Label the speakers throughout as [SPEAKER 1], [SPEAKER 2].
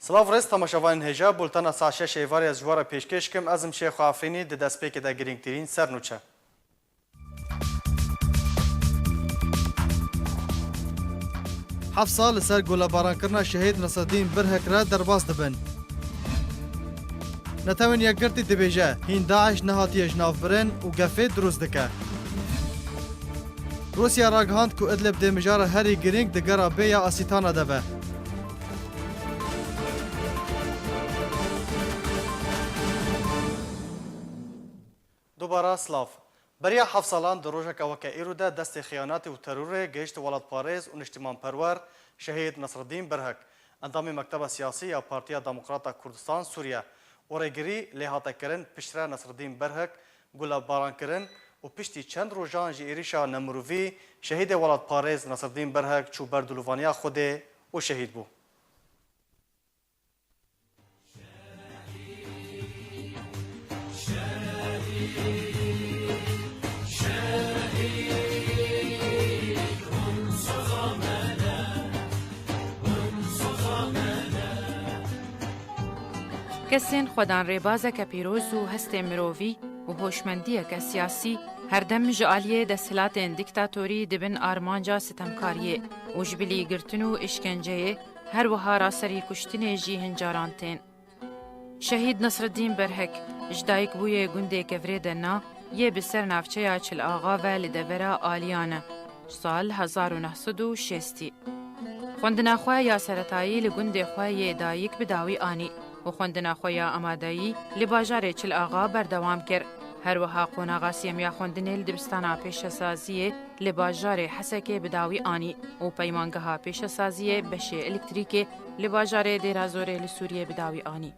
[SPEAKER 1] سلاف رست تماشاوان هجا بولتانا ساعت 6 ایواری از جوار پیشکش کم ازم شیخ آفرینی د دسپیک دا گرینگترین سرنوچه. 7 سال سر گولا بارانکرنا شهید نصرالدین برهک را درباس دبن. نتوان یکگرتی دبیجه هین داعش نهاتی جناف برن و گفه دروست دکه. روسیا راگهاند که ادلب دمجار هری گرینگ دگرا بیا آسیتانا دبه. دوباره سلاف بریا 7 سالان در روژه که وکه ایرو ده دست خیانات و ترور گشت ولاد پاریز و نشتیمان پرور شهید نصرالدین برهک اندام مکتب سیاسی یا پارتیا دموکراتا کردستان سوریه و ریگری لحاطه کرن پشتره نصرالدین برهک گولا باران کرن و پشتی چند روژان جی ایریشا نمروی شهید ولاد پاریز نصرالدین برهک چو بردلوانیا خوده و شهید بو.
[SPEAKER 2] کسین خودان ریبازه که پیروز و هست مروی و هوشمندیه که سیاسی هر دم جعالیه دستلات دیکتاتوری دبن آرمانجا ستمکاریه و جبلی گرتن و اشکنجه هر وها راسری کشتن جی هنجارانتین. شهید نصرالدین برهک جدایک بوی گنده کفره دنا یه بسر نافچه چل آغا و لدورا آلیانه سال 1960 خوندنا خواه یا سرطایی لگنده خواه یه دایک بداوی آنی و خوندنا خویا امادایی لباجار چل آغا بردوام کر هر وها قوناغا سیمیا خوندنه لدبستانا پیش سازیه لباجار حسکه بداوی آنی و پیمانگها پیش سازیه بشه الکتریکه لباجار دیرازوره لسوریه بداوی آنی.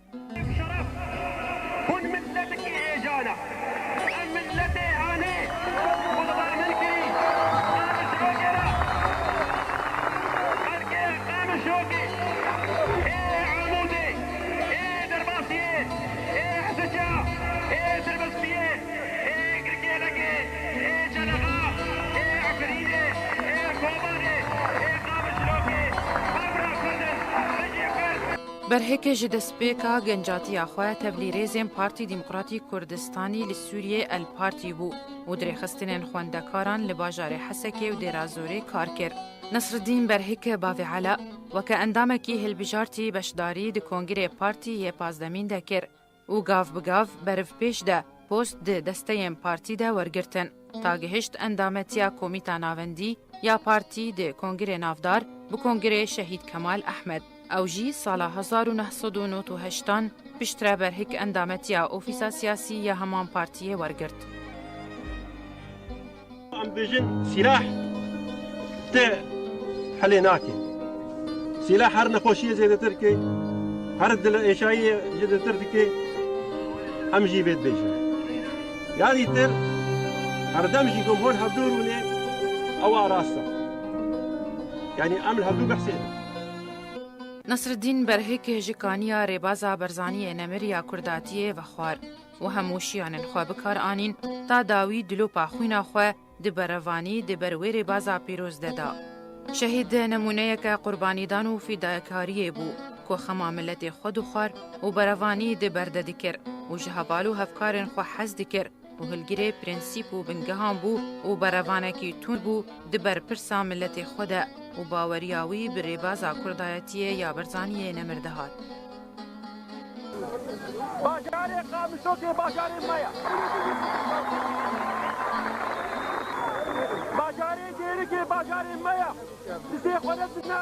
[SPEAKER 2] برهک جدسپیکا گنجاتی آخواه تبلیریزم پارتی دموکراتی کردستانی لسوریه الپارتی بو و درخستنین خواندکاران لباجار حسکه و دیرازوره کار کر. نصرالدین برهک باوی علا وکه اندامکی هلبجارتی بشداری ده کنگره پارتی یه پازدمین ده کر و گاف بگاف برف پیش ده پوست ده دسته پارتی ده ورگرتن تا گهشت اندامتیا کومیتا ناوندی یا پارتی ده کنگره نافدار بو کنگره شهید کمال احمد او جی سال 1998 پشتره برهک اندامتیا اوفیسا سیاسی یا همان پارتیه ورگرد.
[SPEAKER 3] عم بيجن سلاح تاع حليناكي سلاح هر نخوشية زي تركي هر الإنشائية زي تركي أم جي بيت بيجن يعني تر هر دمجي جمهور هبدوروني أو راسا يعني أمل هبدو بحسين.
[SPEAKER 2] نصرالدین برهک جکانیا ریبازا برزانی نمریا کرداتیه و خوار و هموشیان خواه بکار آنین تا داوی دلو پاخوینا خواه دبروانی دبروی ریبازا پیروز دادا. شهید نمونه که قربانی دانو فیداکاریه بو که خما ملت خود خوار و بروانی دبرده دکر و جهبالو هفکارن خواه حز دکر و هلگیره پرنسیپ و بنگهان بو و بروانکی تون بو دبر پرسا ملت خود و باوریاوی بر ریبازا کردایتیه یا برزانیه نمرده هات.
[SPEAKER 4] باجاری قامشو که باجاری مایا باجاری دیری که باجاری مایا بسی خودت نه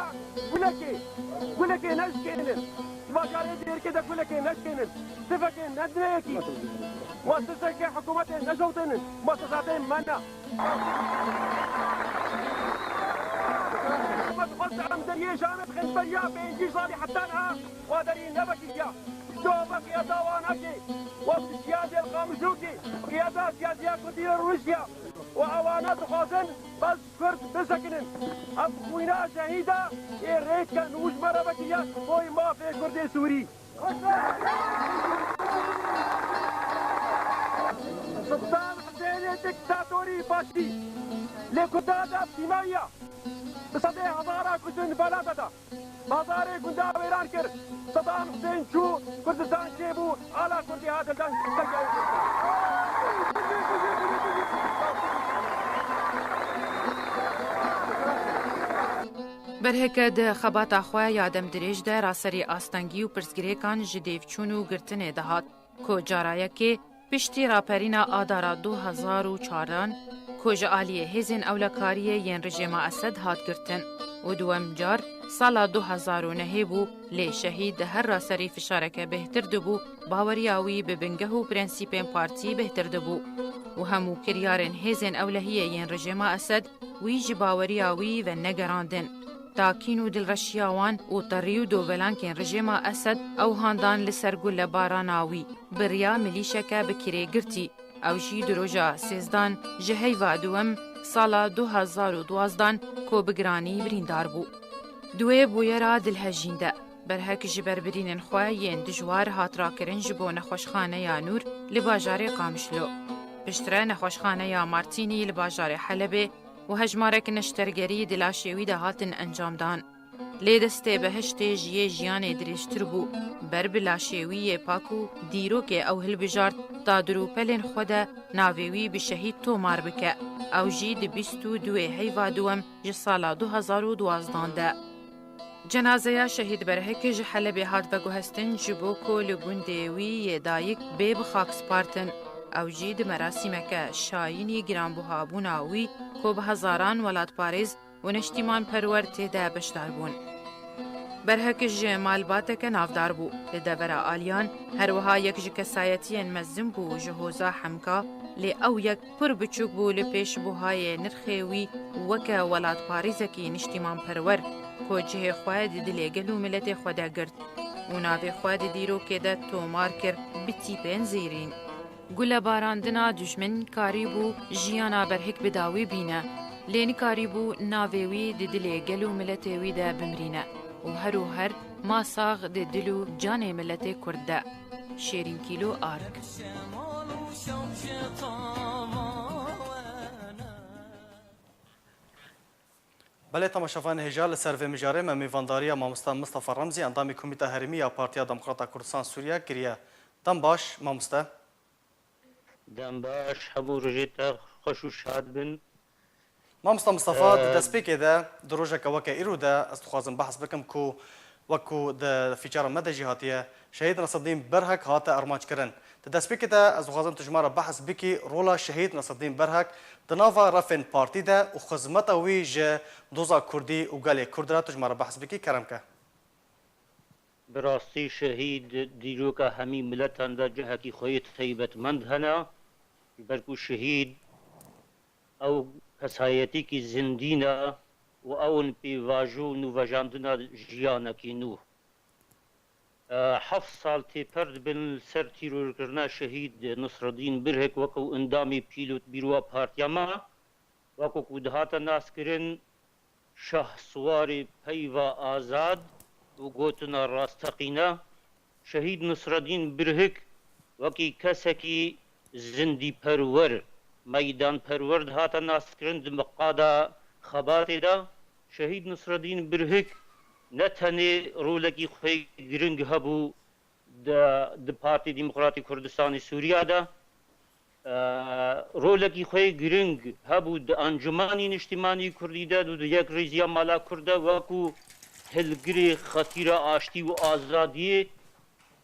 [SPEAKER 4] گلکی نشکنن باجاری دیری که گلکی نشکنن صفکی ندنه کی مؤسسه که حکومت نشوتن مؤسسات منا خلص عم دريه جامع خنبريا بينجي صالي حتى أنا وادري نبكي يا دوبك يا دوانكي وقت سياسة القامشوكي قيادات سياسية كتير روسيا وأوانات خازن بس كرد بسكنن أبخوينا شهيدة يريد كان وش مرة بكيا هوي ما في كرد سوري صدام حسين دكتاتوري باشي لكتادة بتيمية بصدق هزارة كتن بلادة بازارێ گوندا وێران کرد سەدام حوسێن چوو کوردستان شێ بوو ئالا کوردی هاتەدان سەرگای
[SPEAKER 2] برهکه ده خباتا خواه یادم دریج ده راسری آستانگی و پرسگریکان جدیفچون و گرتنه دهات که جارایه که پشتی راپرینا آدارا 2004 که جعالیه هزین اولکاریه ین رژیم اسد هات گرتن و دوام جار سالا 2009 بو لی شهید هر راسری فشارکه بهتر دبو باوریاوی به بنگه و پرنسیپین پارتی بهتر دبو و همو کریارن هزین اولهیه ین رژیم اسد ویج باوریاوی و نگراندن تاکین و دلرشیاوان و طریو دوولانکین رژیم اسد او هاندان لسرگل باراناوی بریا ملیشکه بکیره گرتی او جی دروژا سیزدان جهی وادوم سالا 2012 کو بگرانی بریندار بو. دوی بویرا دلهجینده برهک جبر برینن خواه ین دجوار هاترا کرن جبو نخوشخانه یا نور لباجار قامشلو. پشتره نخوشخانه یا مارتینی لباجار حلبه و هجمارک نشترگری دلاشیوی ده هاتن انجام دان. لی دسته بهشت جیه جیان دریشتر بو بر بلاشیوی پاکو دیرو که او هل بجارد تا دروپلن خوده ناویوی به شهید تو مار بکه او جی ده 22 هیوا دوم جسالا 2012 ده. جنازه شهید برهک جحله هات و گوهستن جبو کو لگوندوی دایک بیب خاک سپارتن او جی ده مراسمکه شاینی گرانبوها بوناوی کو به هزاران ولاد پاریز و نشتیمان پرور تیده بشدار بون. برهک جمال باتک نافدار بو لدورا آلیان هر وها یک جکسایتی مزم بو جهوزا حمکا لی او یک پر بچوک بو لپیش بوهای نرخیوی وکا ولاد پاریزکی نشتیمان پرور کو جه خواه دلی گلو ملت خواه گرد و ناوی خواه دیرو که ده تومار کر بتی پین زیرین. گل باراندنا دشمن کاری بو جیانا برهک بداوی بینه لین کاری بو ناویوی د دلی گلو ملتوی ده بمرینه و هر ما ساغ د دلو جان ملت کرده شیرین کیلو آرک.
[SPEAKER 1] بله تماشاوان هجال سروی مجاره میوانداری ماموستا مصطفی رمزی اندامی کمیته هرمی یا پارتیا دموکراتا کردستان سوریه گریه. دم باش ماموستا.
[SPEAKER 5] دم باش هبو رجیتا خوش و شاد بن.
[SPEAKER 1] ماموستا مصطفی دسپیک ده دروژه که وکه ایرو ده است خوازم بحث بکم کو وکو ده فیچار مده جهاتیه شهید نصرالدین برهک هات ارمانج کرن. دسپیک ده از خوازم تجمع بحث بکی رولا شهید نصرالدین برهک دناوا رفن پارتی ده و خدمت وی ج دوزا کردی و گلی کرد را تجمع بحث بکی کرم که.
[SPEAKER 5] براستی شهید دیروکا همی ملتان ده جهتی خویت خیبت مند هنا برکو شهید او کسایتی کی زندینا و اون پی واجو نو وجاندنا جیانا کی نو 7 سال تی پرد بن سر تیرور کرنا شهید نصرالدین برهک وکو اندامی پیلوت بیروا پارتیا ما وکو کودهاتا ناس کرن شاه سواری پیوا آزاد و گوتنا راستقینا شهید نصرالدین برهک وکی کسکی زندی پرور میدان پرورد هاتا ناس کرن دمقادا خباتی دا شهید نصرالدین برهک نتنی رولکی خوی گرنگ هبو د پارتی دموکراتی کردستان سوریا دا رولکی خوی گرنگ هبو د انجمانی نشتیمانی کردی دا دو یک ریزیا مالا کرده وکو هلگری خطیر آشتی و آزادی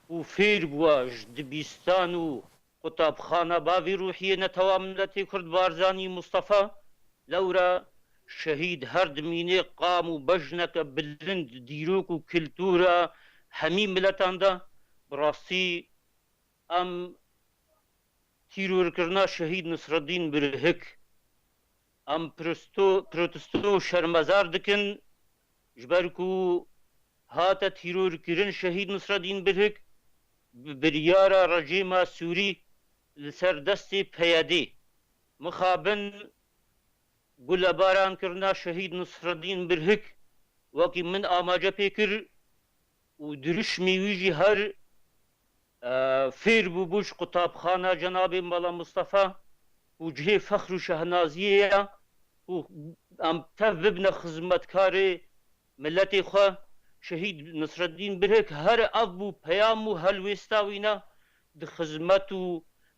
[SPEAKER 5] و فیر بواج دبیستان و قطاب خانه باوی روحیه نتواملتی کرد بارزانی مصطفى لورا شهید هر دمینه قام و بجنک بلند دیروک و کلتورا همی ملتان دا براستی ام تیرور کرنا شهید نصرالدین برهک ام پروتستو شرمزار دکن جبرکو هاتا تیرور کرن شهید نصرالدین برهک بریارا رژیم سوری لسر دست پیادی مخابن گل باران کرنا شهید نصرالدین برهک وکی من آماجه پیکر و درشمی ویجی هر فیر بوش قطاب خانه جناب مولا مصطفى و جه فخر و شهنازیه و ام تببن خدمتکار ملت خواه شهید نصرالدین برهک هر اف بو پیام و هلوستا وینا د خزمت و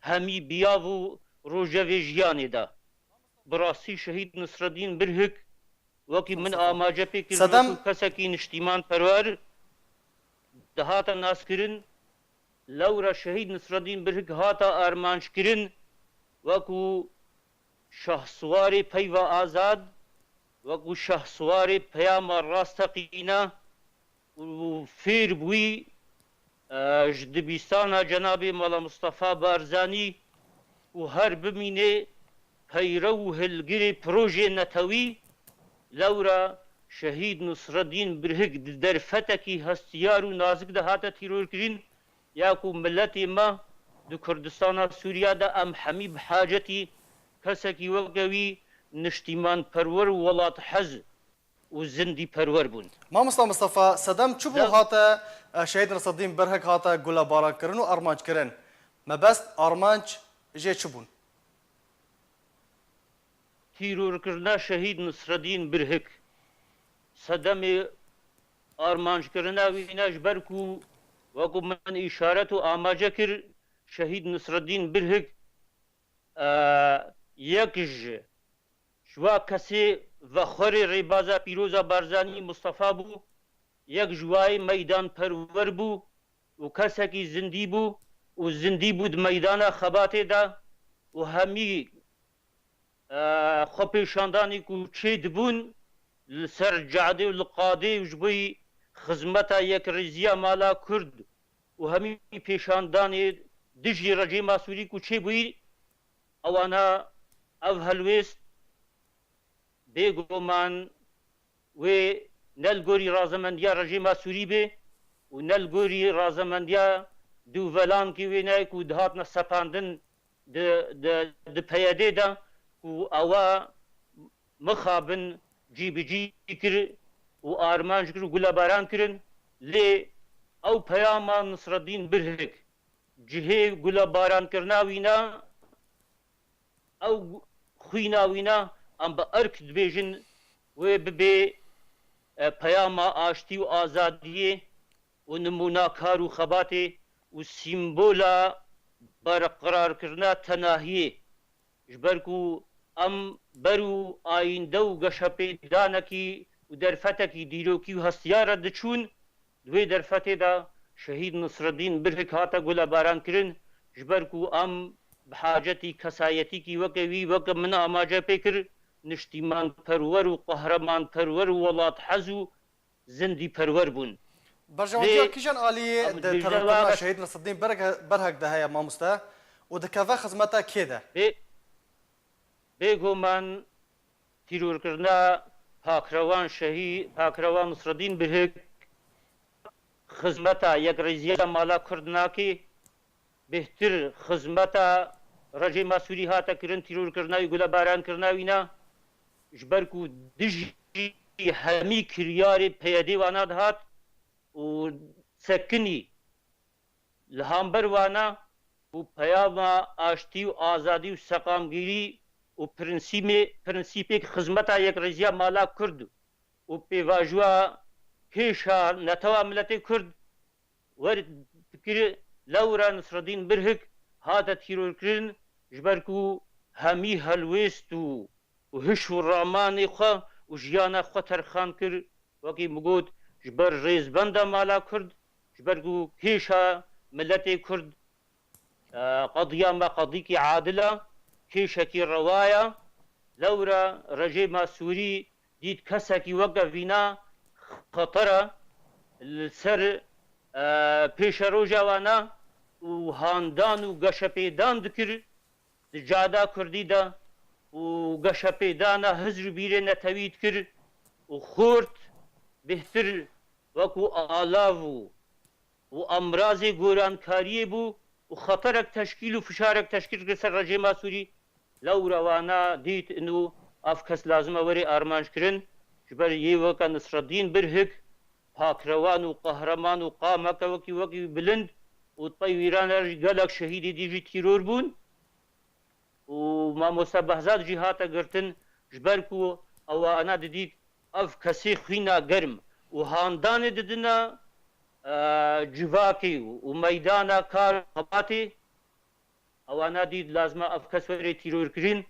[SPEAKER 5] همی بیا و روژه ژیانی دا براسی شهید نصرالدین برهک وکی من آماجه پیکر کسکی نشتیمان پرور دهاتا ناس کرن لورا شهید نصرالدین برهک هاتا آرمانش کرن وکو شهسوار پیو آزاد وکو شهسوار پیام راستقینا و فیر بوی جدبیستانا جناب مولا مصطفى بارزانی و هر بمینه پیرو هلگری پروژه نتوی لورا شهید نصرالدین برهک در فتکی هستیار و نازک ده هاتا تیرور کرین یاکو ملت ما دو کردستان سوریا ده ام همی بحاجتی کسکی وقوی نشتیمان پرور ولات حز و زندی پرور بون
[SPEAKER 1] مامۆستا مستەفا سەدەم چ بوو هاتە شهید نصرالدین برهک هاتە گولە بارانکردن و ئارمانجکردن مەبەست ئارمانج ژێ چ بوون
[SPEAKER 5] تیرورکردنا شهید نصرالدین برهک سەدەمێ ئارمانجکردنا ویناش بەرکو وەکو من ئیشارەت و ئاماجە کرد شهید نصرالدین برهک یەکژ جوا کسی وخوری ریبازا پیروزا بارزانی مصطفى بو یک جوای میدان پرور بو و کسکی زندی بو و زندی بود میدان خباته دا و همی خپیشاندانی کو چید بون لسر جعده و لقاده و جبوی خزمتا یک رزیا مالا کرد و همی پیشاندانی دجی رجیما سوری کو چی بوی اوانا او هلویست بێگومان وێ نەلگۆری ڕازەمەندیا ڕژێما سووری بێ و نەلگۆری ڕازەمەندیا دووڤەلانکی وێنایک و دهاتنە سەپاندن د پەیەدێدا و ئەوە مخابن جیبجی کرد و ئارمانج کرد و گولەباران کردن لێ ئەو پەیاما نصرالدین برهک جهێ گولەبارانکردناوینا ئەو خویناوینا ام با ارک دبیجن و ببی پیاما آشتی و آزادیه و نمونا کار و خباته و سیمبولا برقرار کرنا تناهیه جبرکو ام برو آینده و گشپی دانکی و درفتکی دیروکی و هستیار دچون دوی درفته دا شهید نصرالدین برهک هاتا گولا باران کرن جبرکو ام بحاجتی کسایتی کی وکوی وک من آماجه پیکر نشتیمان پرور و قهرمان پرور و ولات حز و زندی پرور بون
[SPEAKER 1] بەرژەوەندیە کیژان ئالیێ تەرەکردنا شهید نصرالدین برهک ده هەیە مامۆستا و دکەڤە خزمەتە کێدە
[SPEAKER 5] بێگومان تیرورکردنا پاکروان پاکروان نصرالدین برهک خزمەتە یەک ڕێزیە مالا کوردناکێ بهتر خزمەتە ڕژێما سووری هاتە کردن تیرورکردناوی گولە بارانکردناوینا جبرکو دژی هەمی کریاری پەیەدێ وانا دەهات و سەکنی لە هەمبەر وانا و پەیاما ئاشتی و ئازادی و سەقامگیری و پرنسیپێک خزمەتە یەک ڕێزیە مالا کورد و پێواژووە کێشە نەتەوا ملەتێ کورد وەرکرد لەورا نصرالدین برهک هاتە تیرۆرکردن جبرکو هەمی هەلوێست و هش و ڕامانی خوا و ژیانە خوا تەرخان کرد وەکی مگوت جبەر ڕێزبەندە مالا کورد جبەرگو کێشە ملەتێ کورد قەدیامە قەدیکی عادلە کێشێکی ڕەوایە لەورە ڕژێما سووری دیت کەسێکی وەکە ڤینا خەتەرە لەسەر پێشە ڕۆژاوانە و هاندان و گەشەپێدان دکرد جادا کوردیدا و گەشەپێدانە هزر بیرێ نەتەویت کرد و خورد بهتر وەکو ئالاو و ئەمرازێ گۆرانکاریە بوو و خەتەرێک تەشکیل و فشارێک تەشکیل کرد سەر ڕژێما سووری لەو ڕەوانە دیت و ئەف کەس لازمە وەرێ ئارمانجکردن ژبەر یێوەکە نصرالدین برهک پاکرەوان و قەهرەمان و قامەکە وەکی بلند و پەی ویرانەش گەلێک شەهیدی دیژی تیرۆر بوون و مامۆستا بەهزاد جی هاتە گرتن ژبەرکو ئەوانە دەدیت ئەف کەسێ خوینە گەرم و هاندانê didine civakê û meydana kar xebatê ewana dît lazima ev kes were tîrorkirin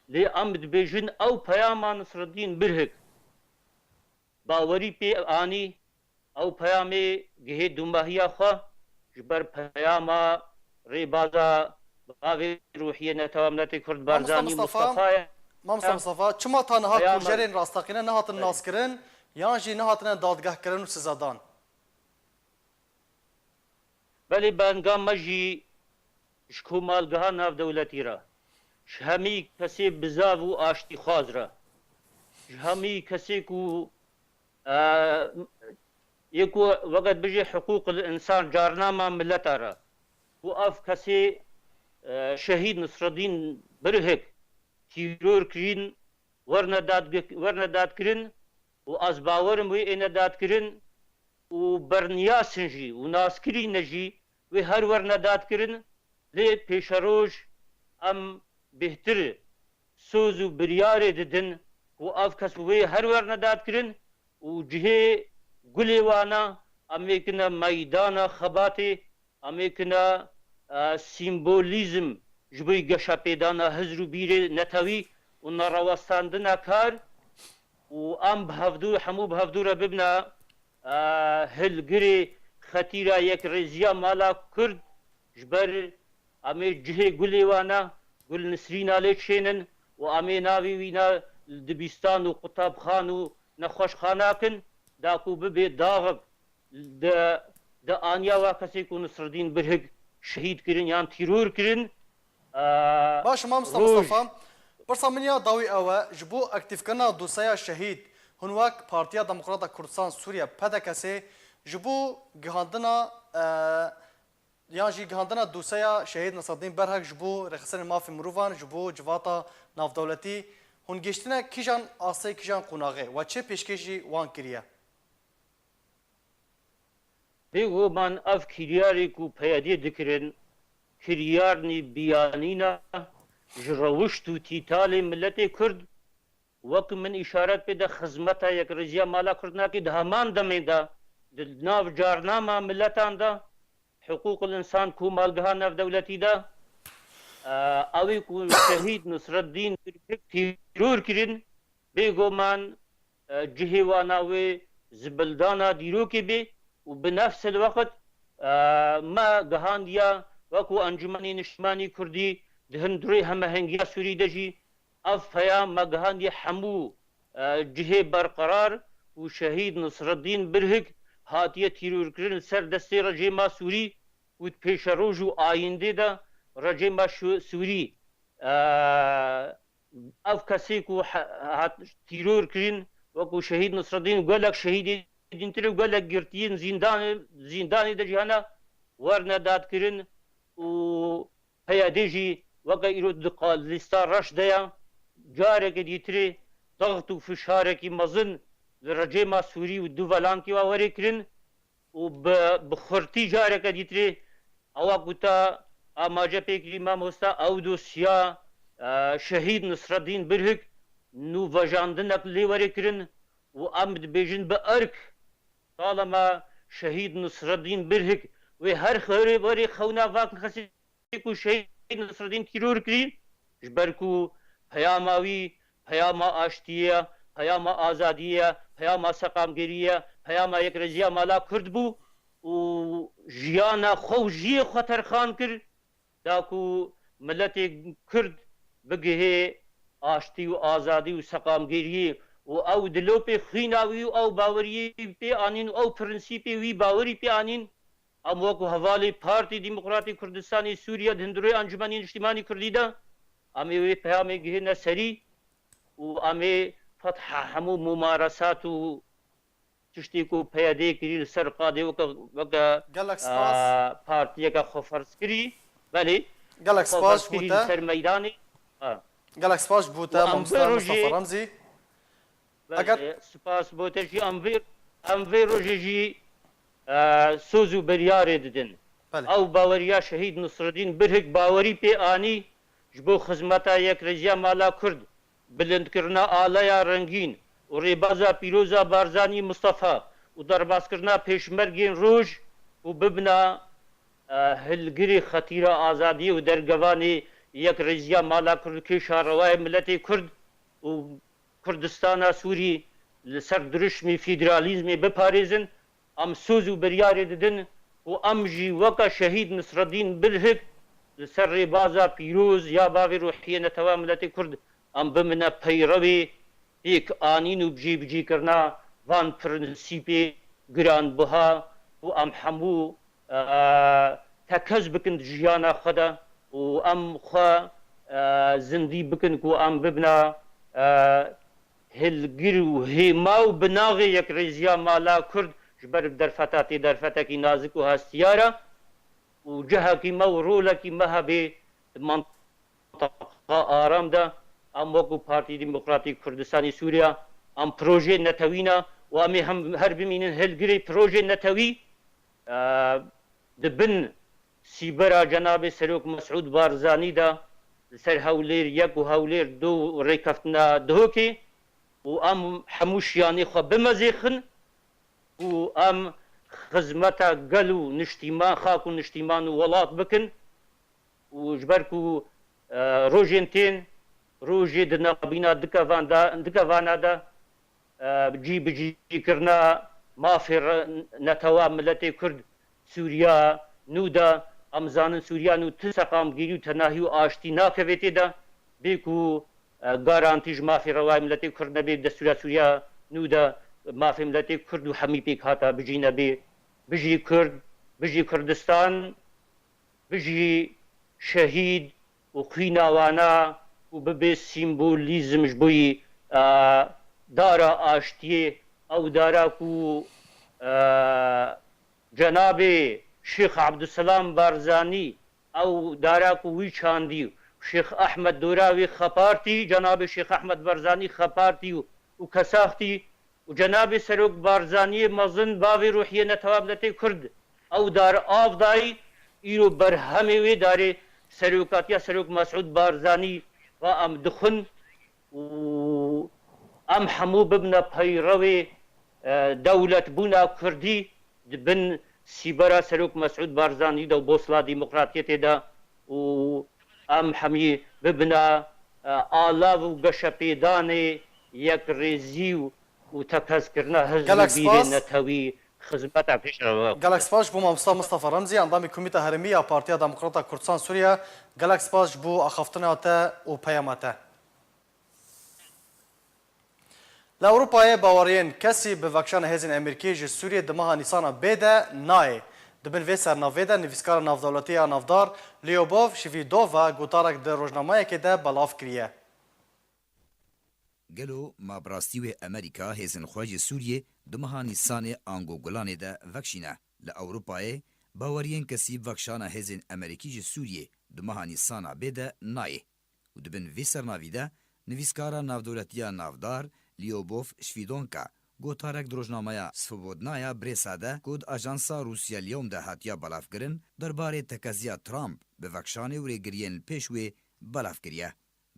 [SPEAKER 5] lê em dibêjin ew peyama Nisreddîn Birhik bawerî pê anî ew peyamê gihê dûmahiya xwe ji ber peyama rêbaza bavê Ruhiye Netewamletê Kurd Barzanî Mustafaya
[SPEAKER 1] Mamsta Mustafa çima ta niha
[SPEAKER 5] Peyama-
[SPEAKER 1] kurjerên rastaqîne nehatin naskirin yan jî nehatine dadgehkirin û sizadan.
[SPEAKER 5] belê bengam me jî ji komalgeha navdewletî re ji hemî kesê bizav û aştîxwaz re ji hemî kesê ku yek weqet bijî hiqûqil insan carnama milleta re û ev kesê şehîd Nisreddîn Birhik tîror kirîn werne dadkirin û ez bawerim wê êne dadkirin û berniyasên jî û naskirîne jî wê her werne dadkirin lê pêşeroj em bêhtir soz û biryarê didin û ev kes wê her werne dadkirin û cihê gulê wana em ê kine meydana xebatê em ê kine sîmbolîzm ji bo geşepêdana hizr û bîrê netewî û nerawestandina kar û em hemû bi hevdûre bibne hilgirê xetîra yekrêziya mala Kurd ji ber em ê cihê gulê wana Gul Nisrîna lê çênin û em ê navê wîna dibîstan û qutabxan û nexweşxanakin da ku bibe dağek di aniya wa kesê ku Nisreddîn Birhik şehîd kirin yan tîror kirin.
[SPEAKER 1] Baş Mamsta Mustafa pirsa min ya dawî ew e ji bo aktivkirina dosyeya şehîd hûn wek Partiya Demokrata Kurdistan Sûriye PDKSê ji bo gihandina yan jî gihandina dosyeya şehîd Nisreddîn Birhik ji bo rexistinê mafê mirovan ji bo civata navdewletî hûn geştine kîjan asê kîjan qonaxê we çê pêşkêşî wan kiriye?
[SPEAKER 5] Bêgoman ev kiryarê ku peyadî dikirin kiryarnî biyanîna ji rewişt û tîtalê milletê Kurd wek min îşaret pê de xizmeta yekrêziya mala Kurd nakê di heman demê de di nav carnama milletan de hiqûqil insan komalgeha navdewletî de evî ku şehîd Nisreddîn Birhik tîror kirin bêgoman cihê wana wê zibildana dîrokê bê û bi nefsil weqt me gihandiya wekû Encûmenê Niştimanî Kurdî di hindurê hemehengiya Sûrî de jî ev peyam me gihandiye hemû cihê berqerar û şehîd Nisreddîn Birhik hatiye tîrorkirin ser destê rejîma Sûrî û pêşeroj û ayîndê de rejîma Sûrî ev kesê ku hat tîror kirin wekû şehîd Nisreddîn gelek şehîdê dîntir û gelek girtiyên zîndanê de cîhana werne dadkirin û peyadê jî weke îro di lîsta reş de ya carekê dîtirê daxt û fişarekî mezin li rejêma Sûrî û du velankê wa werê kirin û bi xurtî careke dîtirê ewa gota amace pê kirî mamosta ew dosya şehîd Nisreddîn Birhik nû vejandinek lê werê kirin û em dibêjin bi irk salema şehîd Nisreddîn Birhik wê her xewrê werê xewna vakin xesê ku şehîd Nisreddîn tîror kirî ji ber ku peyama wî peyama aştiye peyama azadiye peyama seqamgerîye peyama yekrêziya mala Kurd bû û jiyana xwe û jiyê xwe terxan kir da ku milletê Kurd bigihê aştî û azadî û seqamgeriyê û ew dilopê xîna wî û ew baweriyê pê anîn û ew prinsîpê wî bawerî pê anîn em wekû hevalê Partî Demokratîk Kurdistanê Sûriye di hindurê Encûmenê Niştimanî Kurdî de em ê wê peyamê gihîne serî û em ê fetha hemû mumaresat û tiştê ku peyadê kirî li ser qadê weke
[SPEAKER 1] Gelek spas.
[SPEAKER 5] partiyeka xwe ferz kirî belê
[SPEAKER 1] Gelek spas
[SPEAKER 5] kirî li
[SPEAKER 1] bû
[SPEAKER 5] ser
[SPEAKER 1] te.
[SPEAKER 5] meydanê
[SPEAKER 1] Gelek spas bû te
[SPEAKER 5] Û em
[SPEAKER 1] Mamsta
[SPEAKER 5] vê
[SPEAKER 1] Mustafa
[SPEAKER 5] rojê-
[SPEAKER 1] Ramzî.
[SPEAKER 5] spas bo te jî em vê rojê jî soz û biryarê didin
[SPEAKER 1] Belê.
[SPEAKER 5] ew baweriya şehîd Nisreddîn Birhik bawerî pê anî ji bo xizmeta yekrêziya mala Kurd bilindkirina alaya rengîn û rêbaza pîroza Barzanî Mustafa و درباسکردنا پێشمەرگên roj û bibina hilgirê xetîra azadiyê û dergevanê yek rêziya mala Kurdkê şarewayê milletê Kurd û Kurdistana Sûrî li ser dirişmê federalîzmê biparêzin em söz û biryarê didin û em jî weka şehîd Nisreddîn Birhik li ser rêbaza pîroz ya bavê ruhiyê netewa milletê Kurd em bimine peyrevê pêk anîn û bijîbijîkirina van prinsîpê giranbiha û em hemû tekez bikin di jiyana xwe de û em xwe zindî bikin ku em bibina hilgir û hêma û binavê yekrêziya mala Kurd ji ber derfeta tê derfetekî nazik û hestiyara û cihekî me û rolekî me hebe di manteqa aram de em wekû Partî Demokratîk Kurdistanê Sûriya em projê netewîna û em ê her bimînin hilgirê projê netewî di bin sîbera Cenabê Serok Mesûd Barzanî de li ser hewlêr yek û hewlêr du rêkeftina dihokê û em hemû şiyanê xwe bimezêxin û em xizmeta gel û niştîman xak û niştîman û welat bikin û ji ber ku rojên tên rojê di navbîna dikevana de cî bijîkirina mafê netewa milletê Kurd Sûriya nû de em zanin Sûriya nû ti seqamgirî û tenahî û aştî nakeve tê de bê ku garantî ji mafê rewayê milletê Kurd nebê destûra Sûriya nû de mafê milletê Kurd û hemî pêk hata bijîne bê bijî Kurd bijî Kurdistan bijî şehîd û xwîna wana û bibe sîmbolîzm ji bo yî dara aştiyê ew dara ku Cenabê Şeyx Abdüselam Barzanî ew dara ku wî çandî Şeyx Ehmed Dora wê xepartî Cenabê Şeyx Ehmed Barzanî xepartî û kesaxtî û Cenabê Serok Barzanî mezin bavê ruhiyê netewa milletê Kurd ew dar av dayî îro berhemê wê darê serokatiya Serok Mesûd Barzanî ve em dixwin û em hemû bibine peyrevê dewletbûna Kurdî dibin sîbera Serok Mesûd Barzanî de Bosla Demokratiyetê de û em hemî bibine alav û geşepêdanê yekrêzî û tekezkirina hizbî netewî xizmeta pêşreva.
[SPEAKER 1] Gelek spas ji bo mamosta Mustafa Remzî endamê Komîta Herêmî ya Partiya Demokrata Kurdistan Sûriya gelek spas ji bo axaftina te û peyama te. Li Ewropayê baweriyên kesî bi vekşana hêzên Amerîkî ji Sûriyê di meha Nîsana bê de nayê. Di bin vê sernavê de nivîskara navdewletiya navdar Lyubov Shvidova gotarek di rojnamayekê de belav kiriye.
[SPEAKER 6] Gelo mabrastî wê Amerîka hêzên xwe ji Sûriyê di meha Nîsanê Angogulanê de vekşîne. Li Ewropayê baweriyên kesî vekşana hêzên Amerîkî ji Sûriyê di meha Nîsana bê de nayê û di bin vê sernavî de nivîskara navdewletiya navdar Lyubov Shvidonka gotarek rojnameya Svobodnaya Brêsa de ku di ajansa Rûsya Lyom de hatiya belavkirin derbarê tekeziya Trump bi vekşanê û rêgiriyên li pêş wê belav kiriye.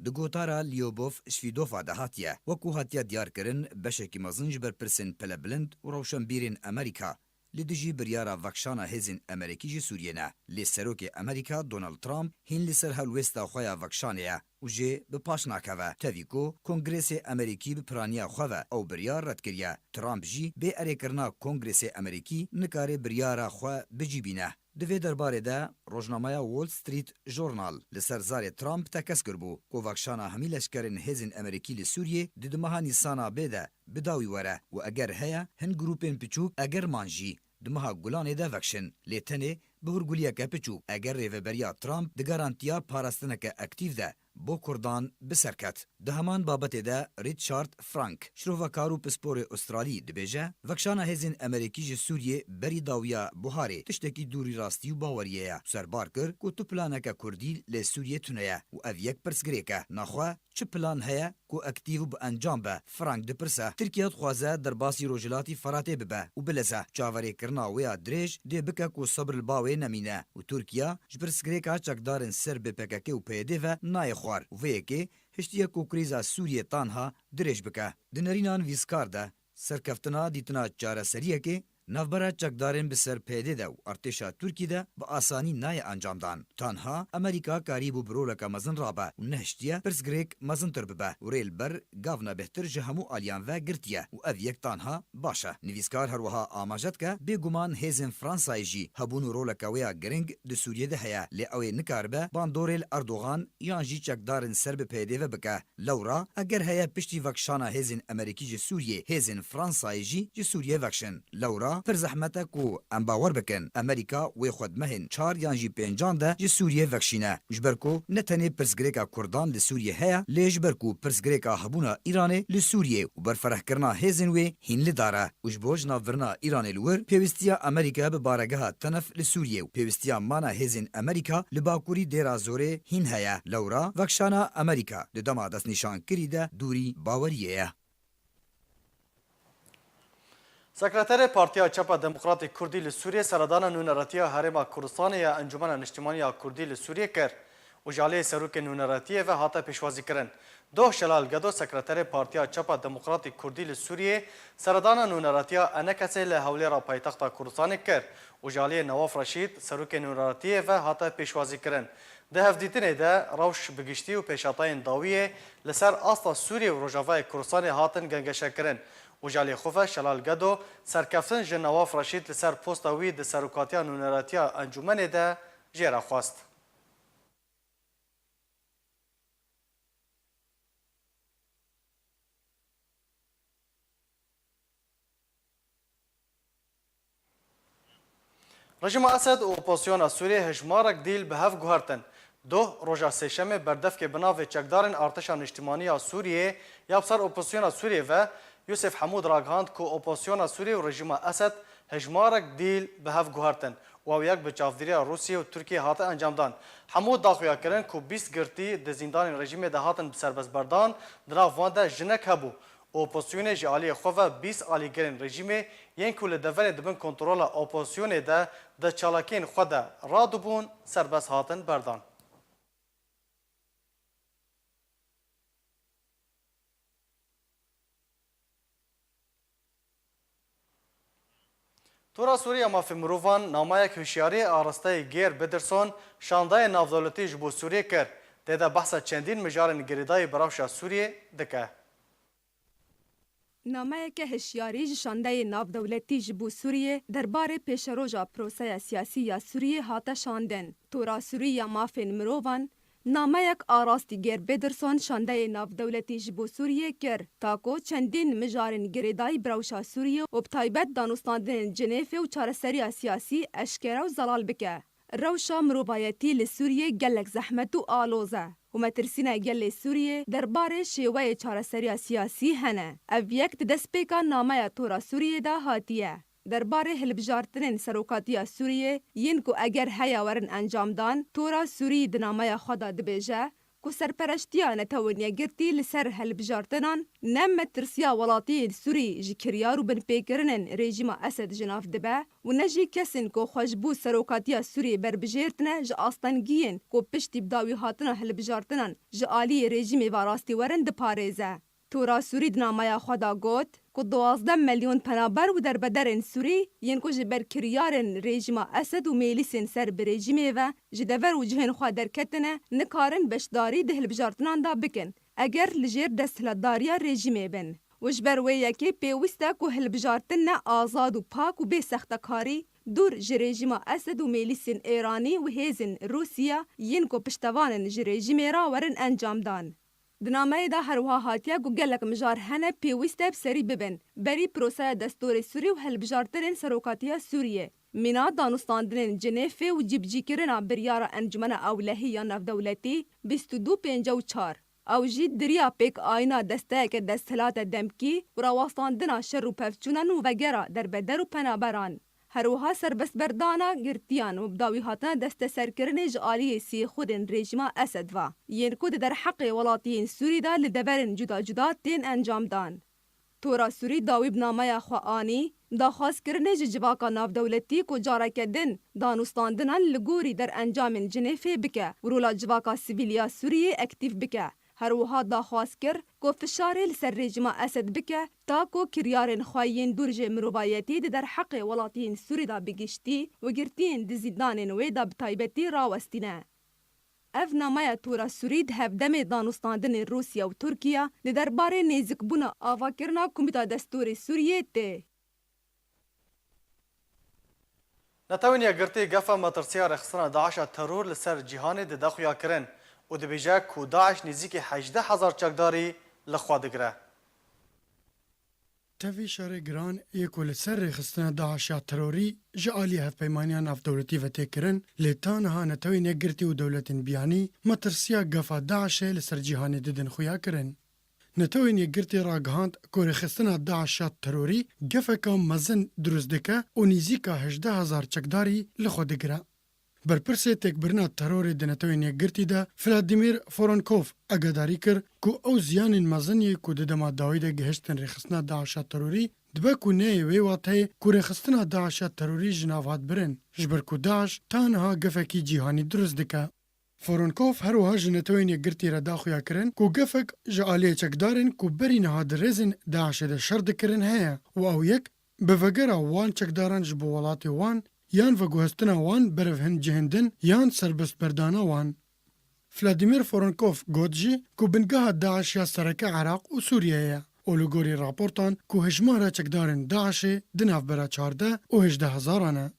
[SPEAKER 6] Di gotara Lyubov Shvidova de hatiye wekû hatiye diyarkirin beşekî mezin ji ber pirsên pelebilind û rewşenbîrên Amerîka li dijî biryara vekşana hêzên Amerîkî ji Sûriyê ne. Lê Serokê Amerîka Donald Trump hîn li ser helwêsta xwe ya vekşanê ye û jê bi paş nakeve. Tevî ku Kongresê Amerîkî bi piraniya xwe ve ew biryar red kiriye. Trump jî bê erêkirina Kongresê Amerîkî nikare biryara xwe bicîbîne. Di vê derbarê de rojnameya Wall Street Journal li ser zarê Trump tekez kirbû ku vekşana hemî leşkerên hêzên Amerîkî li Sûriyê di meha Nîsana bê de bidawî were û eger heye hin grûpên piçûk egerman jî di meha Gulanê de vekşin. Lê tenê bi hûrguliyeke piçûk eger rêveberiya Trump di garantiya parastineke aktîv de bo Kurdan biserket. Di heman babetê de Richard Frank şirovekar û pisporê Astralî dibêje vekşana hêzên Amerîkî ji Sûriyê berî dawiya buharê tiştekî dûrî rastî û baweriyê ye. Serbar kir ku tu planeke Kurdî lê Sûriyê tune ye û ev yek pirsgirêk e. Naxwe çi plan heye ku aktîv û bi encam be? Frank dipirse Tirkiye dixwaze derbasî rojhilatî Feratê bibe û bileze. Çaverêkirina wê ya dirêj dê bike ku sabir li bawê nemîne û Tirkiye ji pirsgirêka çekdarên Serb PKK û PYD ve nayê xwar û vê yekê hiştiye ku krîza Sûriyê tanha dirêj bike. Di nerînan vîskar de سرکفتنا دیتنا چارەسەریە که نافبرا چکدارن بسر پیده ده و ارتشا ترکی ده با آسانی نای انجام دان. تانها امریکا کاری بو برولکا مزن رابه و نهشتیه پرسگریک مزن تر ببه و ریل بر گاونا بهتر جهمو آلیان و گرتیه و او یک تانها باشه. نویسکار هروها آماجد که بگومان هیزن فرانسای جی هبونو رولکا ویا گرنگ ده سوریه ده هیا لی اوی نکاربه باندوریل اردوغان یان جی چکدارن سر به پیده و بکه. لورا اگر هیا پشتی وکشانا هیزن امریکی جی سوریه هیزن فرانسای جی سوریه وکشن. لورا پر زحمته کو ام باور بکن امریکا و خود مهن 4 یان جی 5 ده جی سوریه وکشینه جبرکو نتنی پرسگریکا کردان ل سوریه هيا لی جبرکو پرسگریکا هبونا ایران ل سوریه و برفرح کرنا هیزن و هین لداره و جبوج نافورنا ایران لور پیوستیا امریکا به بارگاه تنف ل سوریه و پیوستیا مانا هیزن امریکا ل باکوری دیرا زوره هین هيا لورا وکشانا امریکا د دما دس نشان کریده دوری باوریه.
[SPEAKER 1] سکرتر پارتیا چپا دموکراتیک کردی لسوریه سردان نونراتیا هرما کردستان یا انجمن اجتماعی کردی لسوریه کر و جالی سروک نونراتیه و هاتا پیشوازی کرن. دو شلال گدو سکرتر پارتیا چپا دموکراتیک کردی لسوریه سردان نونراتیا انکسی لحولی را پایتخت کردستان کر و جالی نواف رشید سروک نونراتیه و هاتا پیشوازی کرن. ده هفدیتنه ده روش بگشتی و پیشاتاین داویه لسر آستا سوریه و رجاوای کردستان هاتن گنگشه کرن. و جالی خوفه شلال گدو سرکفتن جن نواف رشید لسر پوستاوی ده سروکاتیا نونراتیا انجمنه ده جیره خواست. رژیم اسد و اپوزیسیون سوریه هجمارک دیل به هف گوهرتن. دو روژا سهشنبه بردف که بناو چکدارن ارتشان اجتماعی سوریه یا بسر اپوزیسیون سوریه و یوسف حمود راگهاند که اپوزیسیون سوریه و رژیم اسد هجمارک دیل به هف گوهرتن و یک به چافدری روسیه و ترکیه هاته انجام دان. حمود داخویا کرن که 20 گرتی د زندان رژیم ده هاتن سربست بردان دناو وانده جنک هبو. اپوزیسیون جالی خواه 20 آلیگرین رژیم ین کل دول دبن کنترول اپوزیسیون ده چالاکین خود رادبون سربست هاتن بردان. تورا سوریه مافی مروفان نامایک هوشیاری آراسته گیر بدرسون شاندای نافدولتی جبو سوریه کرد. دیده بحث چندین مجارن گریدای براوشا سوریه دکه.
[SPEAKER 7] نامه‌یک هشیاری شانده ناودولتی جبو سوریه درباره پیشروژا پروسه سیاسی یا سوریه هاته شاندن. تورا سوریه مافین مروفان نامه‌یک آراستی گیر بدرسون شانده ناودولتی جبو سوریه کر تاکو چندین مجارن گریدای براوشا سوریه و بتایبت دانستاندن جنیف و چارەسەریya سیاسی اشکره و زلال بکه. روشا مروبایتی لسوریه گلک زحمت و آلوزه. و مترسینا گل سوریه درباره شیوه چارەسەریya سیاسی هنه. او یک دستپیکا نامه تورا سوریه دا هاتیه. درباره هلبجارتنین سروکاتیا سوریه ین کو اگر هیا ورن انجام دان تورا سوریه دنامه خدا دبیجه کو سرپرشتیا نتوانیا گرتی لسر هلبجارتنان نم مترسیا ولاتی سوری جکریارو بن پیکرنن رژیم اسد جناف دبه و نجی کسین کو خوشبو سروکاتیا سوری بربجرتنه ج آستانگین کو پشتی بداوی هاتنا هلبجارتنان ج آلی رژیم واراستی ورن دپاريزه. تورا سوری دنامه خدا گوت کو 12 میلیون پنابر و در بدرن سوری ین کو جبر کریارن رژیم اسد و میلیسن سر به رژیم و جدور و جهن خوا درکتنه نکارن بشداری ده هلبجارتنان دا بکن اگر لجیر دستهلداریا رژیم بن. وجبر ویکی پیوسته کو هلبجارتنه آزاد و پاک و بی سختکاری دور جرژیم اسد و میلیسن ایرانی و هیزن روسیا ین کو پشتوانن جرژیم را ورن انجام دان. دنامه دا هروها هاتیا گو گلک مجار هنه پیوسته بسری ببن بری پروسه دستور سوری و هلبجارترین سروکاتیا سوریه. مینا دانستاندرین جنیفه و جیبجی کرنا بریارا انجمن اولهی یا نفدولتی 2254 او جید دریا پیک آینا دسته که دستهلات دمکی و رواستاندنا شر و پفچونن و وگرا در بدر و پنابران. هروها سربست بردانا گرتیان و بداوی هاتنا دست سرکرن جعالی سی خودن رژیم اسد و ین کود در حق ولاتین سوری دا لدبرن جدا جدا تین انجام دان. تورا سوری داوی بنامه خواانی داخواست کرنه جواکا ناف دولتی کو جارا کدن دانستاندنان لگوری در انجام جنیفه بکه و رولا جواکا سیویلیا سوریه اکتیف بکه. هروها داخواست کر کو فشارê li ser rejima Esed bike ta ku kiryarên xwe yên dûr ji mirovayetî di derheqê welatiyên Sûrî da bigiştî û girtiyên di zîndanên wê da bi taybetî rawestîne. Ev nameya tura Sûrî di hevdemê danûstandinên Rûsya û Tirkiye li derbarê nêzîkbûna avakirina Komîta Destûrê Sûriyê tê.
[SPEAKER 1] نتوانیا گرتی گفا مترسیا رخصنا داعش ترور لسر جهان د دخویا کرن و دبیجا کو داعش نزدیک 18000 چکداری لخوا دگره.
[SPEAKER 8] تفی شر گران یکو لسر رخصنا داعش تروری جعالی هفپیمانیان اف دولتی و تکرن لیتانها نتوانیا گرتی و دولتین بیانی مترسیا گفا داعش لسر جهان ددن خویا کرن. نتوین یگرتی راگهاند که رخصتنا داعش تروری گفکا مزن دروز دکه و نیزیکا 18000 چکداری لخو دگره. برپرسه تکبرنا ترور دنتوین یگرتی ده فلادیمیر فورونکوف اگداری کر که او زیان مزنی که ددما داویده گهشتن رخصتنا داعش تروری دبه که نه ویواته که رخصتنا داعش تروری جناوات برن جبر که داعش تانها گفکی جیهانی دروز دکه. فورونکوف هروها جنتوین یگرتی را داخویا کرن کو گفک جعالی چکدارن کو بری نها درزن داعش ده شرد کرن هیا و او یک بفگره وان چکدارن جبو ولاتی وان یان وگوهستنا وان برف هند جهندن یان سربست بردانا وان. فلادیمیر فورونکوف گوت جی کو بنگاه داعش یا سرک عراق و سوریه اولوگوری راپورتان کو هجمارا چکدارن داعش دناف برا 14 و 18000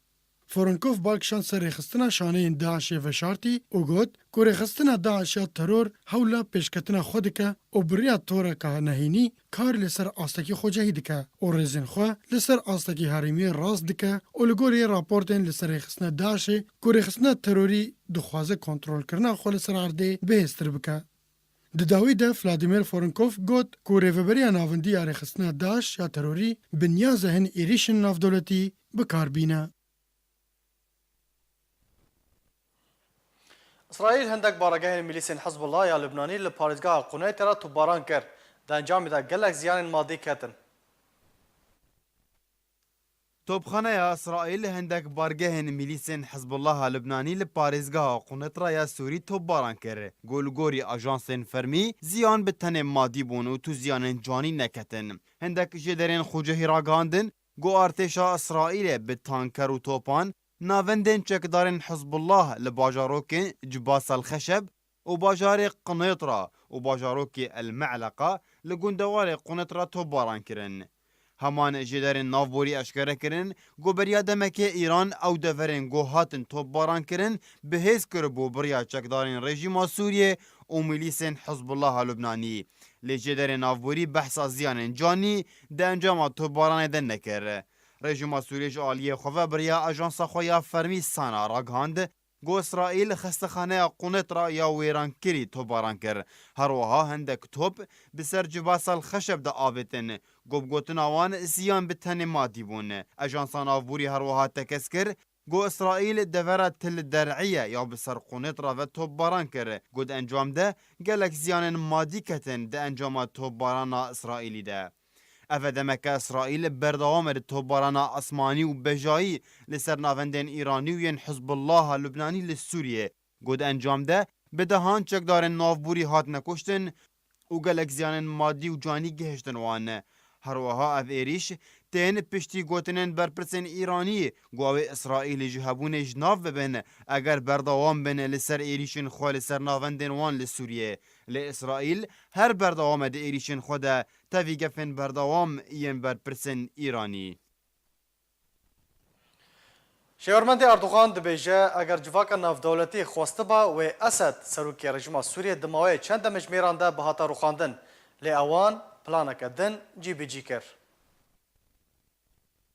[SPEAKER 8] فورونکوف بالکشان سر رخصتنا شانه داعش و شارتی و گوت که رخصتنا داعش ترور حولا پیشکتنا خودکه و بریا طوره که نهینی کار لسر آستکی خوجهی دکه و رزین خواه لسر آستکی حریمی راست دکه و لگوری راپورتین لسر رخصتنا داعش که رخصتنا تروری دخوازه کنترول کرنا خو لسر عرده بهستر بکه. دداوی ده فلادیمیر فورونکوف گوت که ریوبریا ناوندی رخصتنا داعش یا تروری بنیازه هن ایریشن ناف دولتی بکار بینه.
[SPEAKER 1] اسرائیل هندک بارگاه میلیسین حزب الله یا لبنانی لپارزگاه قونه ترا توباران کرد در انجام ده گلک زیان مادی کتن.
[SPEAKER 9] توبخانه اسرائیل هندک بارگاه میلیسین حزب الله لبنانی لپارزگاه قونه ترا یا سوری توباران کرد. گولگوری آژانسین فرمی زیان به تن مادی بون و تو زیان جانی نکتن. هندک جدرین خوجهی راگاندن گو ارتشا اسرائیل به تانکر و توپان ناوندن چکدارن حزب الله لباجاروک جباس الخشب و باجار قنيطرة و باجاروک المعلقة لگوندوار قنيطرة توباران کرن. همان جدارن نافبوری اشکره کرن گو بریا دمک ایران او دفرن گو هاتن توباران کرن بهز کربو بریا چکدارن رژیم سوریه و میلیسن حزب الله لبنانی. لجدارن نافبوری بحث زیان جانی ده انجام توباران دن نکر. رژیم سوریه جعالی خواه بریا اجانس خواه فرمی سانا راگهاند گو اسرائیل خستخانه قنطرا یا ویران کری توباران کر. هروها هندک توب بسر جباس الخشب دا آبتن گو بگوتن آوان زیان بتن مادی بون. اجانسان آفبوری هروها تکس کر گو اسرائیل دورت تل درعیه یا بسر قنطرا و توباران کر. گو دا انجام ده گلک زیان مادی کتن ده انجام توباران اسرائیلی ده. افدمک اسرائیل بردوام توباران اسمانی و بجایی لسر ناوندن ایرانی و حزب الله لبنانی لسوریه گود انجام ده بدهان چکدارن نافبوری هات نکشتن و گلک زیان مادی و جانی گهشتن وانه. هروها اف ایریش تین پشتی گوتنن برپرسن ایرانی گواوی اسرائیل جهبون جناف ببن اگر بردوام بن لسر ایریشن خو لسر ناوندن وان لسوریه. لإسرائیل هر بردوام ده ایریشن خوده تاوی گفن بردوام این برپرسن ایرانی.
[SPEAKER 1] شاورمند اردوغان دبیجه اگر جواک ناف دولتی خواسته با و اسد سروکی رژیم سوریه دماوی چند مجمیران ده به هاتا روخاندن لی اوان پلانک دن جی بی جی کر.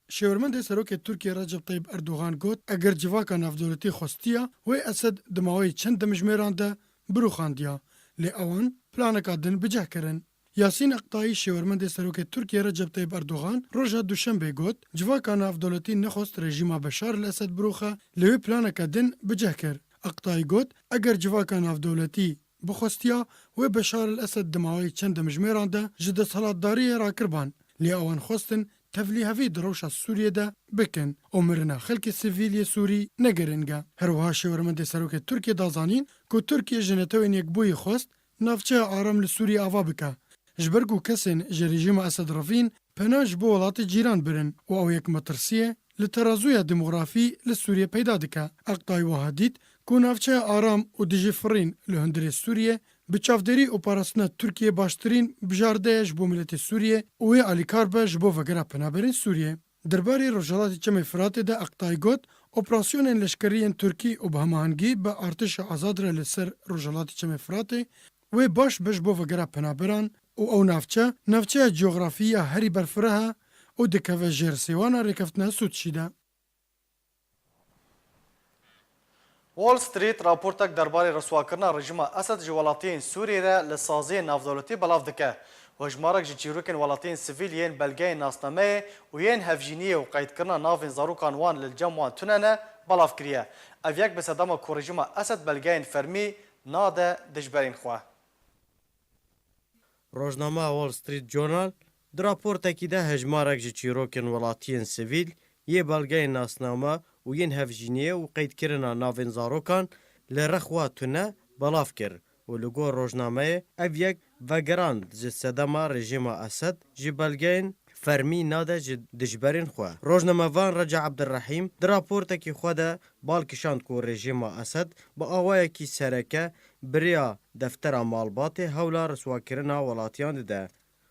[SPEAKER 8] شاورمند سروک ترکیه رجب طیب اردوغان گوت اگر جواک ناف دولتی خواسته و اسد دماوی چند مجمیران ده بروخاندیا لی اوان پلانک دن بجه کرن. یاسین اقطایی شاورمند سروک ترکیه رجب طیب اردوغان روژا دوشنبه گوت جواکا ناف دولتی نخست رژیم بشار الاسد بروخه لوی پلانک دن بجه کر. اقطایی گوت اگر جواکا ناف دولتی بخواستیا و بشار الاسد دماوی چند مجمیران ده جد سالاتداری را کربان لی اوان خواستن تفلی هفی دروشا سوریه ده بکن او مرنا خلک سیویلی سوری نگرنگه. هروها شاورمند سروک ترکیه دازانین که ترکیه جنتوین یک بوی خواست نافچه آرام li Sûriye ava bike. Ji ber ku kesên ji rejîma Esed revîn, pena ji bo welatê cîran birin û ew yek metirsiyê li terazuya demografî li Sûriye peyda dike. Eqtay wiha dît ku navçeya aram û dijî firîn li hundirê Sûriye bi çavderî operasyona Tirkiye baştirîn bijardeye ji bo miletê Sûriye û wê alîkar be ji bo vegera penaberên Sûriye. Derbarê Rojhilatê Çemê Firatê de Eqtay got, operasyonên leşkeriyên Tirkî û bi hemahengî bi artêşa azad re li ser Rojhilatê Çemê Firatê wê baş be ji bo vegera penaberan û ew navçeya coğrafî ya herî berfireh e û dikeve jêr sêwana rêkeftina Sûdşî de.
[SPEAKER 1] Wall Street raportek derbarê riswakirina rejima Esed ji welatiyên Sûriyê re li saziyên navdewletî belav dike. Hejmarek ji çîrokên welatiyên sivîl yên belgeyên nasnameyê û yên hevjîniyê û qeydkirina navên zarokan wan li cem wan tune ne belav kiriye. Ev yek bi sedema ku rejima Esed belgeyên fermî nade dijberên xwe.
[SPEAKER 10] Rojnama Wall Street Journal di raportekî de hejmarek ji çîrokên welatiyên sivîl yê belgeyên nasname û yên hevjîniyê û qeydkirina navên zarokan li rexwa tune belav kir û li gor rojnameyê ev yek vegeran ji sedema rejîma Esed ji belgeyên fermî nade ji dijberên xwe. Rojnamevan Reca Abdurrahîm di raportekî xwe de balkişand ku rejîma Esed bi awayekî sereke biriya deftera malbatê hewla riswakirina welatiyan dide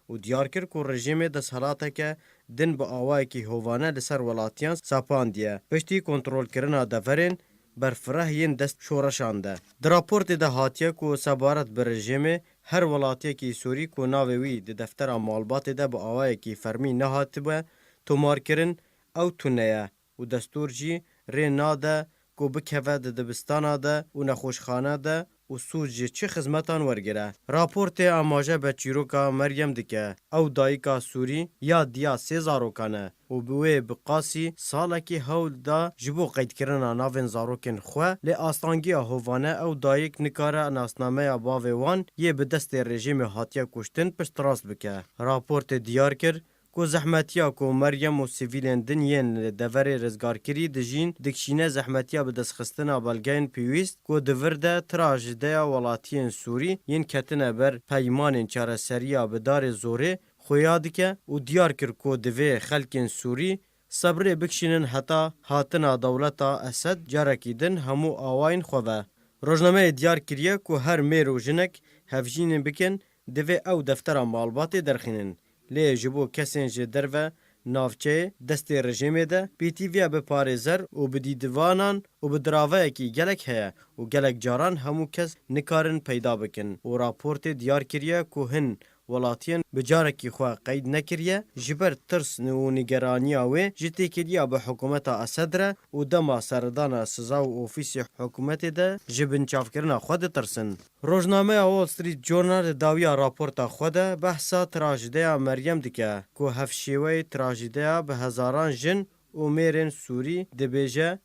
[SPEAKER 10] û diyar kir ku rejîmê desthilateke din bi awayekî hovane li ser welatiyan sapandiye piştî kontrolkirina deverên berfireh yên dest şoreşan de. Di raportê de hatiye ku sebaret bi rejîmê her welatiyekî Sûrî ku navê wî di deftera malbatê de bi awayekî fermî nehatibe tomarkirin ew tune ye û destûr jî rê nade ku bikeve di dibistana de û nexweşxane de û sûd ji çi xizmetan wergire. Raportê amaje be çîroka Meryem dike. Ew dayîka Sûrî ya diya sê zarokan e û bi wê bi qasî salekî hewl da ji bo qeydkirina navên zarokên xwe lê astangiya hovane ew dayîk nikare nasnameya bavê wan yê bi destê rejîmê hatiye kuştin pişt rast bike. Raportê diyar kir ku zehmetiya ku Meryem û sivîlên din yên li deverê rizgarkirî dijîn dikşîne zehmetiya bi destxistina belgeyên pêwîst ku di vir de trajedeya welatiyên Sûrî yên ketine ber peymanên çareseriya bi darê zorê xuya dike û diyar kir ku divê xelkên Sûrî sebrê bikişînin heta hatina dewleta Esed carekî din hemû awayên xwe ve. Rojnameyê diyar kiriye ku her mêr û jinek hevjînê bikin divê ew deftera malbatê derxînin. Lê ji bo kesên ji derve navçeyê destê rejîmê de pêtîviya bi parêzer û bi dîdivanan û bi diraveyekî gelek heye û gelek caran hemû kes nikarin peyda bikin û raportê diyar kiriye ku hin welatiyên bi carekî xwe qeyd nekiriye ji ber tirs û nîgeraniya wê ji têkiliya bi hikûmeta Esed re û dema serdana siza û ofîsê hikûmetê de ji binçavkirina xwe ditirsin. Rojnameya Wall Street Journal di dawiya raporta xwe de behsa trajedeya Meryem dike ku hevşêweyê trajedeya bi hezaran jin û mêrên Sûrî dibêje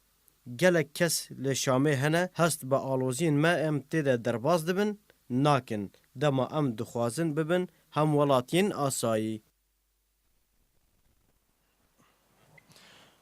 [SPEAKER 10] gelek kes li Şamê hene hest bi aloziyên me em tê de derbas dibin nakin. Dema em dixwazin bibin hem welatiyên asayî.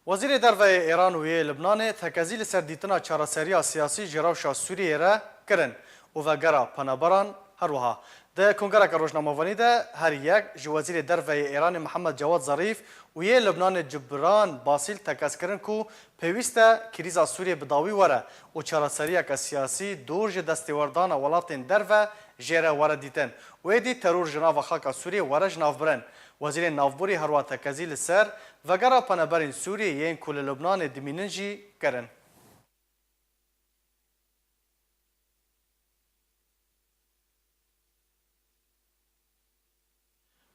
[SPEAKER 1] Wezîrê Derveyê Îran û yê Libnanê tekezî li ser dîtina çareseriya siyasî ji rewşa Sûriyê re kirin û vegera penaberan her wiha. Di Kongereka Rojnamevanî de her yek ji Wezîrê Derveyê Îranê Mihemed Cawad Zarîf û yê Libnanê Cibran Basîl tekez kirin ku pêwîst e krîza Sûriyê bi dawî were û çareseriyeka siyasî dûr ji destêwerdana welatên derve jê re were dîtin. Wê dît teror ji nava xaka Sûriyê were ji navbirin. Wezîrên Navborî herwa tekezî li ser vegera penaberên Sûriyê yên ku li Libnanê dimînin jî kirin.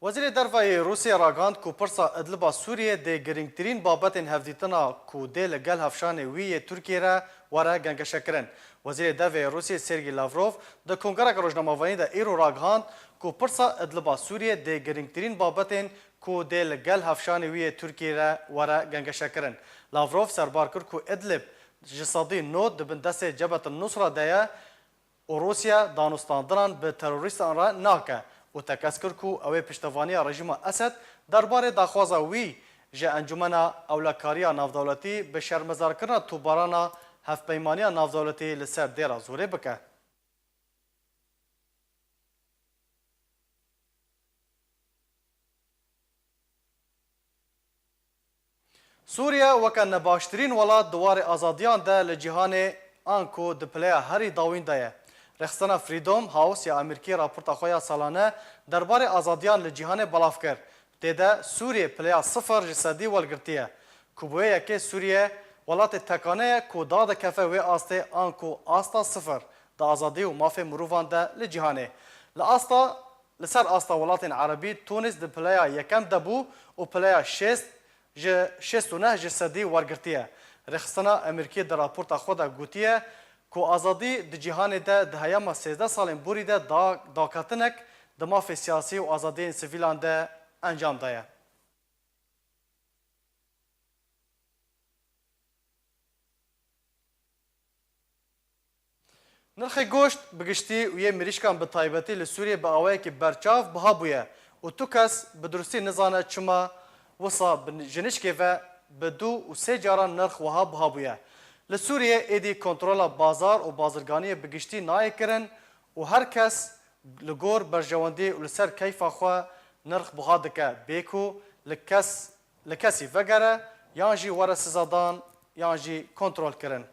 [SPEAKER 1] Wezîrê Derveyê Rûsya ragand ku pirsa Idliba Sûriyê dê girîngtirîn babetên hevdîtina ku dê li gel hevşanê wî yê Tirkiye re were gengeşekirin. Wezîrê Derveyê Rûsyê Sergî Lavrov di Kongereka Rojnamevanî de îro ragihand ku pirsa Idliba Sûriyê dê girîngtirîn babetên ku dê li gel hevşanê wî yê Tirkiye re were gengeşekirin. Lavrov serbar kir ku Idlib ji sedî nod dibin destê Cebhetin Nusra de ye û Rûsya danûstandinan bi terorîstan re nake. û tekez kir ku ew ê piştevaniya rejîma Esed derbarê daxwaza wî ji encûmena ewlekariya navdewletî bi şermezarkirina tûbarana hevpeymaniya navdewletî li ser dêra zorê bike. سوریه وکه نباشترین ولات دوار آزادیان ده لجیهان آنکو دپلیا هری داوین ده رخصتنا فریدوم هاوس یا امریکی راپورت خویا سالانه درباره آزادیان لجیهان بلاف کرد دیده سوریه پلیا صفر جسدی والگرتیه کوبویه که سوریه ولات تکانه کو داد کفه و آسته آنکو آستا صفر دا آزادی و مافی مروفان ده لجیهانه لسر آستا ولات عربی تونس ده پلیا یکم دبو و پلیا شست جسدی ورگرتیه رخصتنا امریکی در راپورت خود گوتیه که آزادی ده جهان ده هیام 13 سال بوری ده داکاتنک ده مافی سیاسی و آزادی سیویلان ده انجام دایه. نرخ گوشت بگشتی و یه مریشکان به تایبتی لسوریه به آوه که برچاف بها بویه و تو کس به درستی نزانه چما وصا جنشکه و به 2 و 3 جاران نرخ وها بها بویه. لسوریه ایدی کنترول بازار و بازرگانی بگشتی نای کرن و هر کس لگور برجواندی و لسر کیفا خواه نرخ بها دکه بیکو لکسی وگره یانجی ورس زدان یانجی کنترول کرن.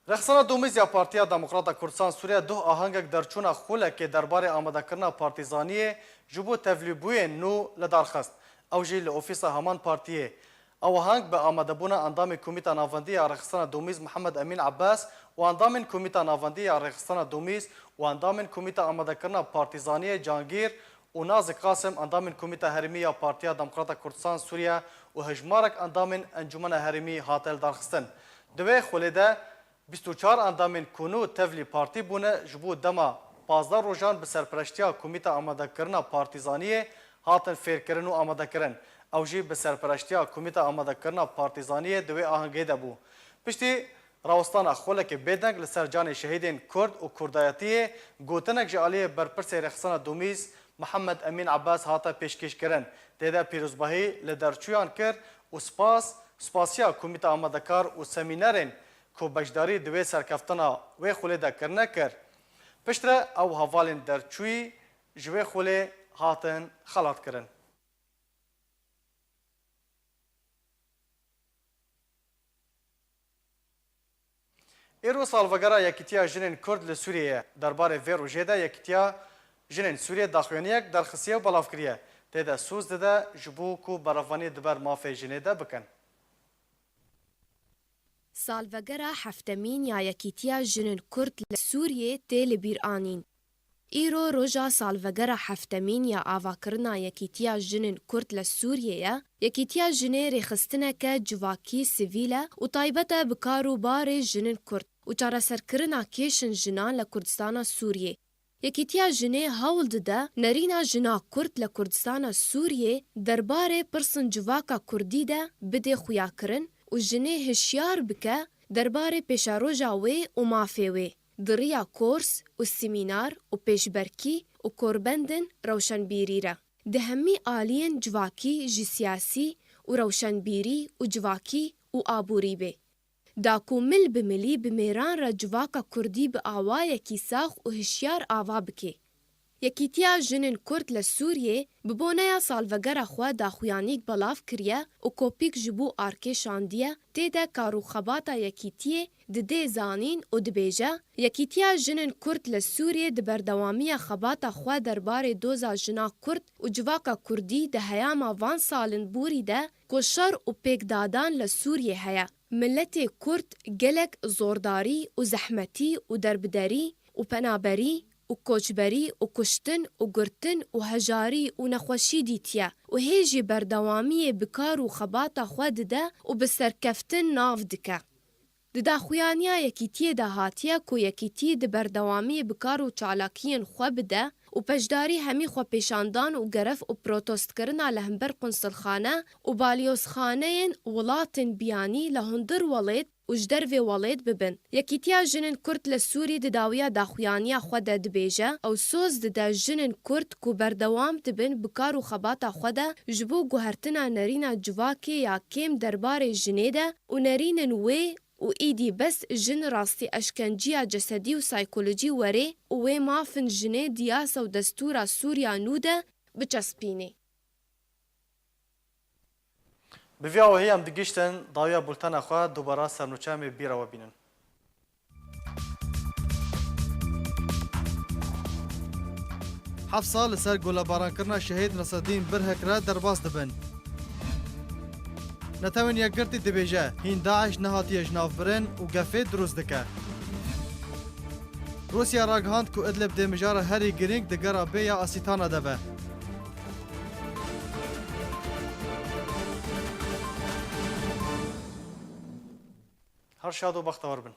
[SPEAKER 1] رخصتنا دومیز یا پارتیا دموکراتا کردستان سوریه دو آهنگک درچونا خوله که درباره آماده کرنا پارتیزانی جبو تفلیبوی نو لدارخست او جی لأوفیس همان پارتیه او آهنگ به آماده بونا اندام کمیتا ناوندی یا رخصتنا دومیز محمد امین عباس و اندام کمیتا ناوندی یا رخصتنا دومیز و اندام کمیتا آماده کرنا پارتیزانی جانگیر و ناز قاسم اندام کمیتا هرمی یا پارتیا دموکراتا کردستان سوریه و هجمارک اندام انجمن هرمی هاتل دارخستن دوی خولیده 24 اندامین کنو تفلی پارتی بونه جبو دما 15 روزان به سرپرشتیا کمیتا آماده کرنا پارتیزانی هاتن فیر کرن و آماده کرن او جی به سرپرشتیا کمیتا آماده کرنا پارتیزانی دوی آهنگی ده بو پشتی راوستان خولک بدنگ لسر جان شهیدین کرد و کردایتی گوتنک جالی برپرس رخصتنا دومیز محمد امین عباس هاتا پیشکش کرن دیده پیروزباهی لدرچویان کرد و سپاسیا کمیتا آماده کار و سمینرین کو بجداری دوی سرکفتنا وی خوله دا کرنه کر پشتره او حوالین درچوی جوی خوله هاتن خلات کرن. ایرو سالوگرا یکیتیا جنین کرد لسوریه درباره وی روژه ده یکیتیا جنین سوریه داخوانیک در خصیه و بلاف کریه دیده سوز دیده جبو کو برافانی دبر مافی جنه ده بکن.
[SPEAKER 11] سالڤەگەرە هەفتەمین یا یەکیتیا ژنên کورد لە سووریێ تێ li bîranîn. Îro roja salvegera heftemîn ya avakirina yekîtiya jinên Kurd li Sûriyê ye, yekîtiya jinê rêxistineke civakî sivîl e û taybet e bi kar û barê jinên Kurd û çareserkirina kêşin jinan li Kurdistana Sûriyê. Yekîtiya jinê hewl dide nerîna jina Kurd li Kurdistana Sûriyê derbarê pirsên civaka Kurdî de bidê xuyakirin û jinê hişyar bike derbarê pêşaroja wê û mafê wê. Diriya kors û semînar û pêşberkî û korbendên rewşenbîrî re. Di hemî aliyên civakî jî siyasî û rewşenbîrî û civakî û aborî bê. Da ku mil bi milî bi mêran re civaka Kurdî bi awayekî sax û hişyar ava bike. Yekîtiya jinên Kurd li Sûriyê bi boneya salvegera xwe daxuyanîk belav kiriye û kopîk ji bo arkê şandiye tê de karûxebata yekîtiyê didê zanîn û dibêje yekîtiya jinên Kurd li Sûriyê di berdewamiya xebata xwe derbarê doza jina Kurd û civaka Kurdî di heyama van salên borî de ku şer û pêkdadan li Sûriyê heye. Milletê Kurd gelek zordarî û zehmetî û derbiderî û penaberî û koçberî û kuştin û girtin û hejarî û nexweşî dîtiye û hê jî berdewamiyê bi kar û xebata xwe dide û bi serkeftin nav dike. Di daxuyaniya yekîtiyê de hatiye ku yekîtî di berdewamiyê bi kar û çalakiyên xwe bide û peşdarî hemî xwepêşandan û geref û protostkirina li hember qunsilxane û balyozxaneyên welatên biyanî li hundir welêt û ji dervê welêt bibin. Yekîtiya jinên Kurd li Sûrî di dawiya daxuyaniya xwe de dibêje ew soz dide jinên Kurd ku berdewam dibin bi kar û xebata xwe de ji bo guhertina nerîna civakê ya kêm derbarê jinê de û nerînên wê û و ایدی بس جن راستی اشکنجیا جسدی و سایکولوژی وره و وی مافن جنه دیاسا و دستورا سوریا نوده بچسپینه.
[SPEAKER 1] بویا و هی ام دگیشتن داویا بولتن اخوا دوباره سرنوچه بیره و بینن.
[SPEAKER 12] حف سال سر گلابارانکرنا شهید نصرالدین برهک را درباس دبن. نتوین یکگرتی دبیجه هین داعش نهاتی جناف برن و گفه دروست دکه. روسیا راگهاند که ادلب دمجار هری گرینگ دگره بی یا اسیتانا دبه.
[SPEAKER 1] هر شاد و بختور بن.